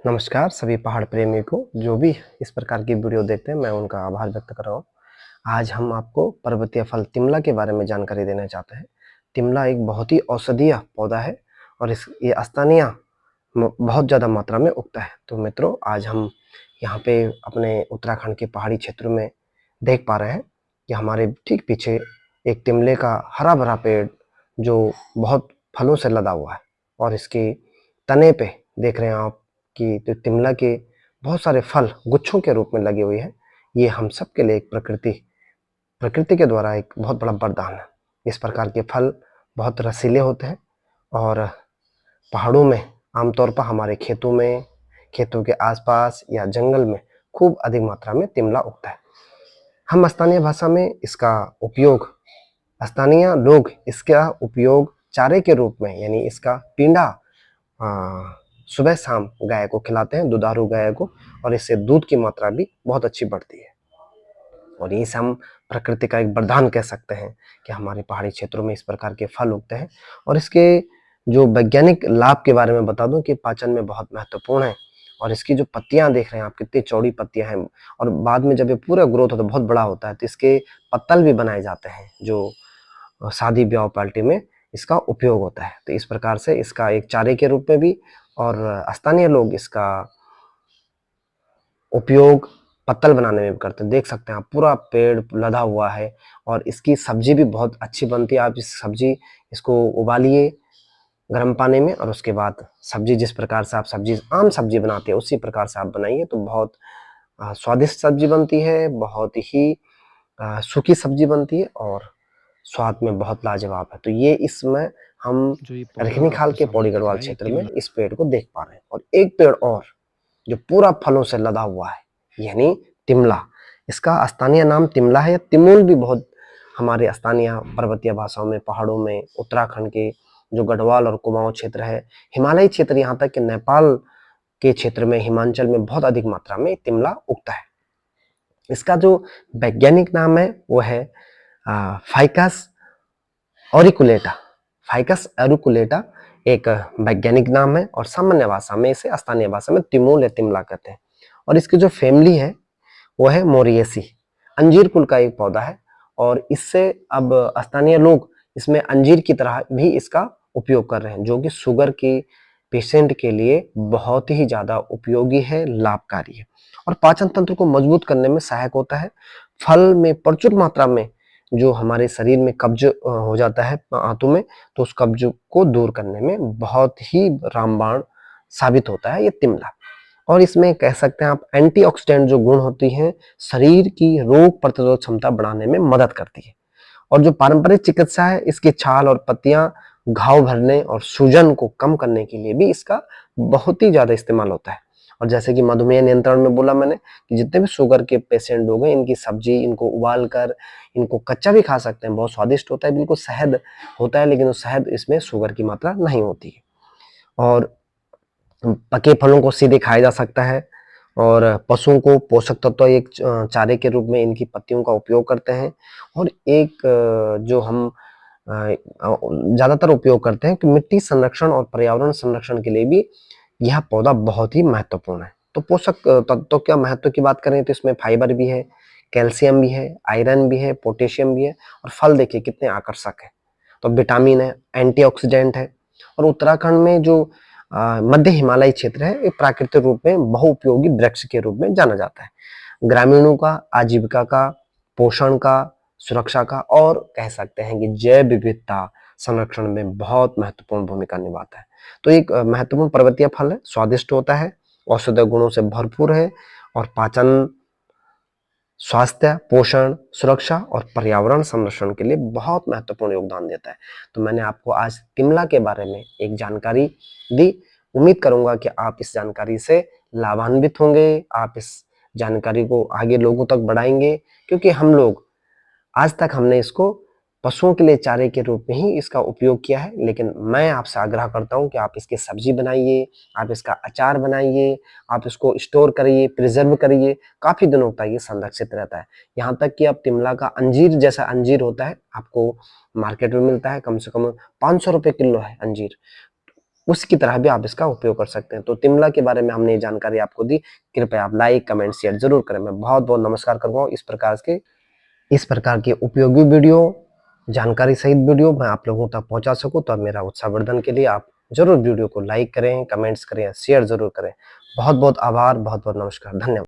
नमस्कार सभी पहाड़ प्रेमियों को जो भी इस प्रकार की वीडियो देखते हैं, मैं उनका आभार व्यक्त कर रहा हूँ। आज हम आपको पर्वतीय फल तिमला के बारे में जानकारी देना चाहते हैं। तिमला एक बहुत ही औषधीय पौधा है और ये स्थानीय बहुत ज़्यादा मात्रा में उगता है। तो मित्रों, आज हम यहाँ पे अपने उत्तराखंड के पहाड़ी क्षेत्रों में देख पा रहे हैं कि हमारे ठीक पीछे एक तिमले का हरा भरा पेड़ जो बहुत फलों से लदा हुआ है और इसके तने पे देख रहे हैं आप कि जो तिमला के बहुत सारे फल गुच्छों के रूप में लगे हुए हैं। ये हम सब के लिए एक प्रकृति के द्वारा एक बहुत बड़ा वरदान है। इस प्रकार के फल बहुत रसीले होते हैं और पहाड़ों में आमतौर पर हमारे खेतों के आसपास या जंगल में खूब अधिक मात्रा में तिमला उगता है। हम स्थानीय लोग इसका उपयोग चारे के रूप में, यानी इसका पिंडा सुबह शाम गाय को खिलाते हैं, दुधारू गाय को, और इससे दूध की मात्रा भी बहुत अच्छी बढ़ती है। और इसे हम प्रकृति का एक वरदान कह सकते हैं कि हमारे पहाड़ी क्षेत्रों में इस प्रकार के फल उगते हैं। और इसके जो वैज्ञानिक लाभ के बारे में बता दूं कि पाचन में बहुत महत्वपूर्ण है। और इसकी जो पत्तियां देख रहे हैं आप, कितनी चौड़ी पत्तियां हैं, और बाद में जब ये पूरा ग्रोथ होता है, बहुत बड़ा होता है, तो इसके पत्तल भी बनाए जाते हैं जो शादी ब्याह पार्टी में इसका उपयोग होता है। तो इस प्रकार से इसका एक चारे के रूप में भी, और स्थानीय लोग इसका उपयोग पत्तल बनाने में भी करते हैं। देख सकते हैं आप, पूरा पेड़ लदा हुआ है और इसकी सब्जी भी बहुत अच्छी बनती है। आप इसको उबालिए गर्म पानी में, और उसके बाद सब्जी जिस प्रकार से आप आम सब्जी बनाते हैं उसी प्रकार से आप बनाइए तो बहुत स्वादिष्ट सब्जी बनती है, बहुत ही सूखी सब्जी बनती है और स्वाद में बहुत लाजवाब है। तो ये इसमें हम जो ये पौधा रखनीखाल आपको के सामने पौड़ी दिख गढ़वाल रहा है, ये क्षेत्र में तिमला इस पेड़ को देख पा रहे हैं। और एक पेड़ और जो पूरा फलों से लदा हुआ है, यानी तिमला। इसका स्थानीय नाम तिमला है। तिमुल भी बहुत हमारे स्थानीय पर्वतीय भाषाओं में, पहाड़ों में, उत्तराखंड के जो गढ़वाल और कुमाऊं क्षेत्र है, हिमालयी क्षेत्र, यहाँ तक कि नेपाल के क्षेत्र में, हिमाचल में बहुत अधिक मात्रा में तिमला उगता है। इसका जो वैज्ञानिक नाम है वो है फाइकस ऑरिकुलेटा। फाइकस ऑरिकुलेटा एक वैज्ञानिक नाम है और सामान्य भाषा में इसे, स्थानीय भाषा में, तिमोल या तिमला कहते हैं। और इसकी जो फैमिली है वो है मोरियेसी। अंजीर कुल का एक पौधा है और इससे अब स्थानीय लोग इसमें अंजीर की तरह भी इसका उपयोग कर रहे हैं, जो कि शुगर के पेशेंट के लिए बहुत ही ज्यादा उपयोगी है, लाभकारी है और पाचन तंत्र को मजबूत करने में सहायक होता है। फल में प्रचुर मात्रा में जो हमारे शरीर में कब्ज हो जाता है आंतों में, तो उस कब्ज को दूर करने में बहुत ही रामबाण साबित होता है ये तिमला। और इसमें कह सकते हैं आप, एंटीऑक्सीडेंट जो गुण होती हैं, शरीर की रोग प्रतिरोधक क्षमता बढ़ाने में मदद करती है। और जो पारंपरिक चिकित्सा है, इसकी छाल और पत्तियां घाव भरने और सूजन को कम करने के लिए भी इसका बहुत ही ज्यादा इस्तेमाल होता है। और जैसे कि मधुमेह नियंत्रण में बोला मैंने कि जितने भी शुगर के पेशेंट लोग हैं, इनकी सब्जी, इनको उबाल कर, इनको कच्चा भी खा सकते हैं, बहुत स्वादिष्ट होता है, बिल्कुल शहद होता है, लेकिन उस शहद इसमें शुगर की मात्रा नहीं होती है। और पके फलों को सीधे खाया जा सकता है और पशुओं को पोषक तत्व एक चारे के रूप में इनकी पत्तियों का उपयोग करते हैं। और एक जो हम ज्यादातर उपयोग करते हैं कि मिट्टी संरक्षण और पर्यावरण संरक्षण के लिए भी यह पौधा बहुत ही महत्वपूर्ण है। तो पोषक तत्वों का महत्व की बात करें तो इसमें फाइबर भी है, कैल्शियम भी है, आयरन भी है, पोटेशियम भी है, और फल देखिए कितने आकर्षक है। तो विटामिन है, एंटीऑक्सीडेंट है। और उत्तराखंड में जो मध्य हिमालयी क्षेत्र है, एक प्राकृतिक रूप में बहुउपयोगी वृक्ष के रूप में जाना जाता है। ग्रामीणों का आजीविका का, पोषण का, सुरक्षा का, और कह सकते हैं कि जैव विविधता संरक्षण में बहुत महत्वपूर्ण भूमिका निभाता है। तो एक महत्वपूर्ण पर्वतीय फल है, स्वादिष्ट होता है, औषधीय गुणों से भरपूर है और पाचन, स्वास्थ्य, पोषण, सुरक्षा और पर्यावरण संरक्षण के लिए बहुत महत्वपूर्ण योगदान देता है। तो मैंने आपको आज तिमला के बारे में एक जानकारी दी। उम्मीद करूंगा कि आप इस जानकारी से लाभान्वित होंगे, आप इस जानकारी को आगे लोगों तक बढ़ाएंगे, क्योंकि हम लोग आज तक हमने इसको पशुओं के लिए चारे के रूप में ही इसका उपयोग किया है। लेकिन मैं आपसे आग्रह करता हूं कि आप इसकी सब्जी बनाइए, आप इसका अचार बनाइए, आप इसको स्टोर करिए, प्रिजर्व करिए, काफी दिनों तक ये संरक्षित रहता है। यहाँ तक कि आप तिमला का अंजीर जैसा अंजीर होता है, आपको मार्केट में मिलता है, कम से कम 500 रुपए किलो है अंजीर। उसकी तरह भी आप इसका उपयोग कर सकते हैं। तो तिमला के बारे में हमने ये जानकारी आपको दी। कृपया आप लाइक, कमेंट, शेयर जरूर करें। मैं बहुत-बहुत नमस्कार करूँगा। इस प्रकार के उपयोगी वीडियो, जानकारी सहित वीडियो मैं आप लोगों तक पहुँचा सकूँ, तो मेरा उत्साहवर्धन के लिए आप ज़रूर वीडियो को लाइक करें, कमेंट्स करें, शेयर ज़रूर करें। बहुत-बहुत आभार, बहुत-बहुत नमस्कार, धन्यवाद।